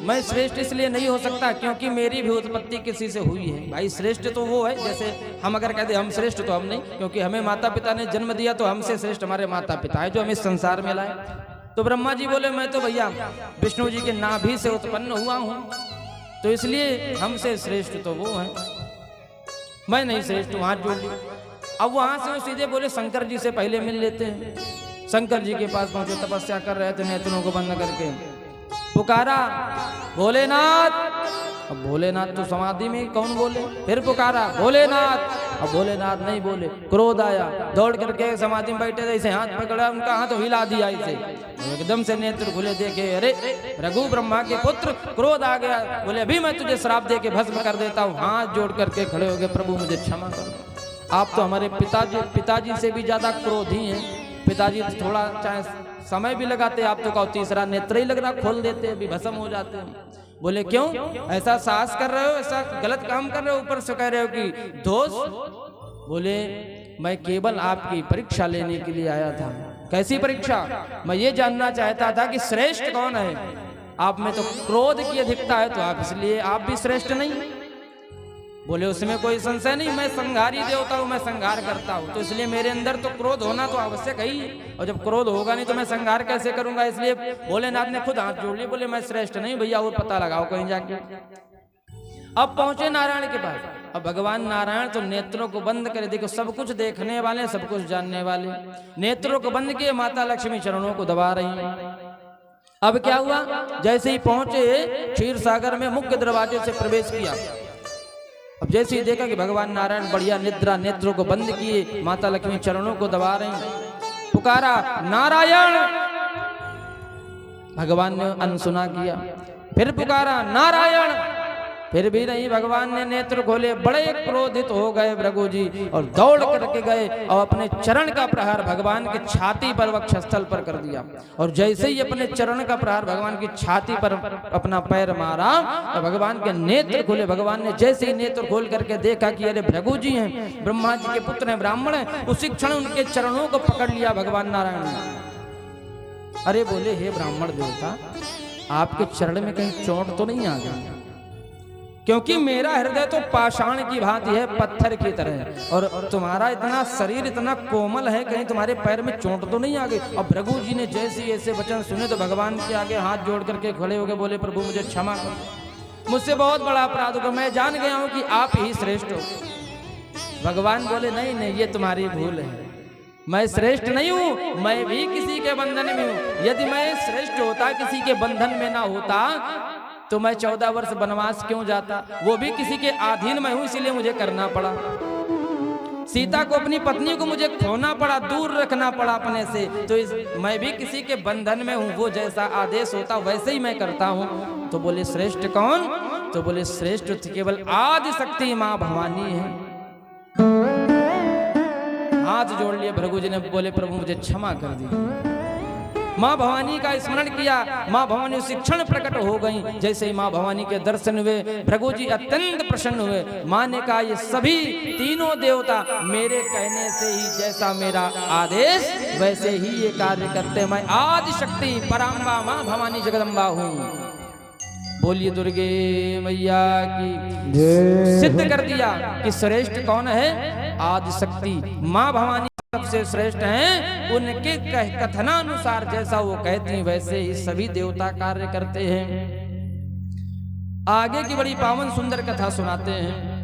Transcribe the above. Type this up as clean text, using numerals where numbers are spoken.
मैं श्रेष्ठ इसलिए नहीं हो सकता क्योंकि मेरी भी उत्पत्ति किसी से हुई है। भाई श्रेष्ठ तो वो है, जैसे हम अगर कहते हम श्रेष्ठ तो हम नहीं, क्योंकि हमें माता पिता ने जन्म दिया, तो हमसे श्रेष्ठ हमारे माता पिता है जो हमें इस संसार में लाए। तो ब्रह्मा जी बोले मैं तो भैया विष्णु जी के नाभि से उत्पन्न हुआ हूँ, तो इसलिए हमसे श्रेष्ठ तो वो है, मैं नहीं श्रेष्ठ हूँ, हाथ जोड़ ली। अब वहां से वो सीधे बोले शंकर जी से पहले मिल लेते हैं। शंकर जी के पास पहुंचे, तपस्या कर रहे थे, नेत्रों को बंद करके पुकारा भोलेनाथ। अब भोलेनाथ तो समाधि में, कौन बोले? फिर पुकारा भोलेनाथ, अब भोलेनाथ नहीं बोले। क्रोध आया, दौड़ करके समाधि में बैठे थे, ऐसे हाथ पकड़ा, उनका हाथ हिला दिया ऐसे, एकदम से नेत्र खुले, देखे अरे रघु ब्रह्मा के पुत्र, क्रोध आ गया। बोले अभी मैं तुझे श्राप दे के भस्म कर देता हूँ। हाथ जोड़ करके खड़े हो गए, प्रभु मुझे क्षमा कर दो, आप तो हमारे पिताजी से भी ज्यादा क्रोधी हैं। पिताजी तो थोड़ा चाहे समय भी लगाते, आप तो कहो तीसरा नेत्र ही लगना खोल देते, अभी भस्म हो जाते हैं। बोले क्यों ऐसा साहस कर रहे हो, ऐसा गलत काम कर रहे हो, ऊपर से कह रहे हो कि दोष? बोले मैं केवल आपकी परीक्षा लेने के लिए आया था। कैसी परीक्षा? मैं ये जानना चाहता था कि श्रेष्ठ कौन है। आप में तो क्रोध की अधिकता है, तो आप इसलिए आप भी श्रेष्ठ नहीं। बोले उसमें कोई संशय नहीं, मैं संहारी देवता हूँ, मैं संहार करता हूँ, तो इसलिए मेरे अंदर तो क्रोध होना तो आवश्यक ही है, और जब क्रोध होगा नहीं तो मैं संहार कैसे करूंगा। इसलिए भोलेनाथ ने खुद हाथ जोड़ लिए, बोले मैं श्रेष्ठ नहीं भैया, और पता लगाओ कहीं जाके। अब पहुंचे नारायण के पास। अब भगवान नारायण तो नेत्रों को बंद करे, देखो सब कुछ देखने वाले, सब कुछ जानने वाले, नेत्रों को बंद किए, माता लक्ष्मी चरणों को दबा रही है। अब क्या हुआ, जैसे ही पहुंचे क्षीर सागर में मुख्य दरवाजे से प्रवेश किया। अब जैसे ही देखा कि भगवान नारायण बढ़िया निद्रा, नेत्रों को बंद किए, माता लक्ष्मी चरणों को दबा रही, पुकारा नारायण। भगवान ने अनसुना किया, फिर पुकारा नारायण, फिर भी नहीं। भगवान ने नेत्र खोले, बड़े क्रोधित हो गए भृगु जी, और दौड़ करके गए और अपने चरण का प्रहार भगवान की छाती पर, वक्षस्थल पर कर दिया। और जैसे ही अपने चरण का प्रहार भगवान की छाती पर अपना पैर मारा, तो भगवान के नेत्र खोले। भगवान ने जैसे ही नेत्र खोल करके देखा कि अरे भृगु जी हैं, ब्रह्मा जी के पुत्र हैं, ब्राह्मण हैं, उसी क्षण उनके चरणों को पकड़ लिया भगवान नारायण ने। अरे बोले हे ब्राह्मण देवता, आपके चरण में कहीं चोट तो नहीं आ गई? क्योंकि मेरा हृदय तो पाषाण की भांति है, पत्थर की तरह है, और तुम्हारा इतना शरीर इतना कोमल है, कहीं तुम्हारे पैर में चोट तो नहीं आ गई? और भृगु जी ने जैसे ऐसे वचन सुने तो भगवान के आगे हाथ जोड़ करके खड़े हो गए, बोले प्रभु मुझे क्षमा करो, मुझसे बहुत बड़ा अपराध हो गया, मैं जान गया हूं कि आप ही श्रेष्ठ हो। भगवान बोले नहीं नहीं, ये तुम्हारी भूल है, मैं श्रेष्ठ नहीं हूं, मैं भी किसी के बंधन में हूं। यदि मैं श्रेष्ठ होता, किसी के बंधन में ना होता, तो मैं 14 वर्ष वनवास क्यों जाता? वो भी किसी के अधीन में हूं, इसीलिए मुझे करना पड़ा। सीता को, अपनी पत्नी को मुझे खोना पड़ा, दूर रखना पड़ा अपने से, तो मैं भी किसी के बंधन में हूं, वो जैसा आदेश होता वैसे ही मैं करता हूं। तो बोले श्रेष्ठ कौन? तो बोले श्रेष्ठ केवल आदि शक्ति मां भवानी है। हाथ जोड़ लिए भृगु जी ने, बोले प्रभु मुझे क्षमा कर दीजिए। माँ भवानी का स्मरण किया, माँ भवानी उसी क्षण प्रकट हो गई। जैसे ही माँ भवानी के दर्शन हुए, भृगु जी अत्यंत प्रसन्न हुए। माँ ने कहा ये सभी तीनों देवता मेरे कहने से ही, जैसा मेरा आदेश वैसे ही ये कार्य करते। मैं आदि शक्ति पराम्बा माँ भवानी जगदम्बा हूँ। बोलिए दुर्गे मैया की। सिद्ध कर दिया कि श्रेष्ठ कौन है? आदि शक्ति माँ भवानी सबसे श्रेष्ठ हैं। उनके कथनानुसार जैसा वो कहती हैं वैसे ही सभी देवता कार्य करते हैं। आगे की बड़ी पावन सुंदर कथा सुनाते हैं।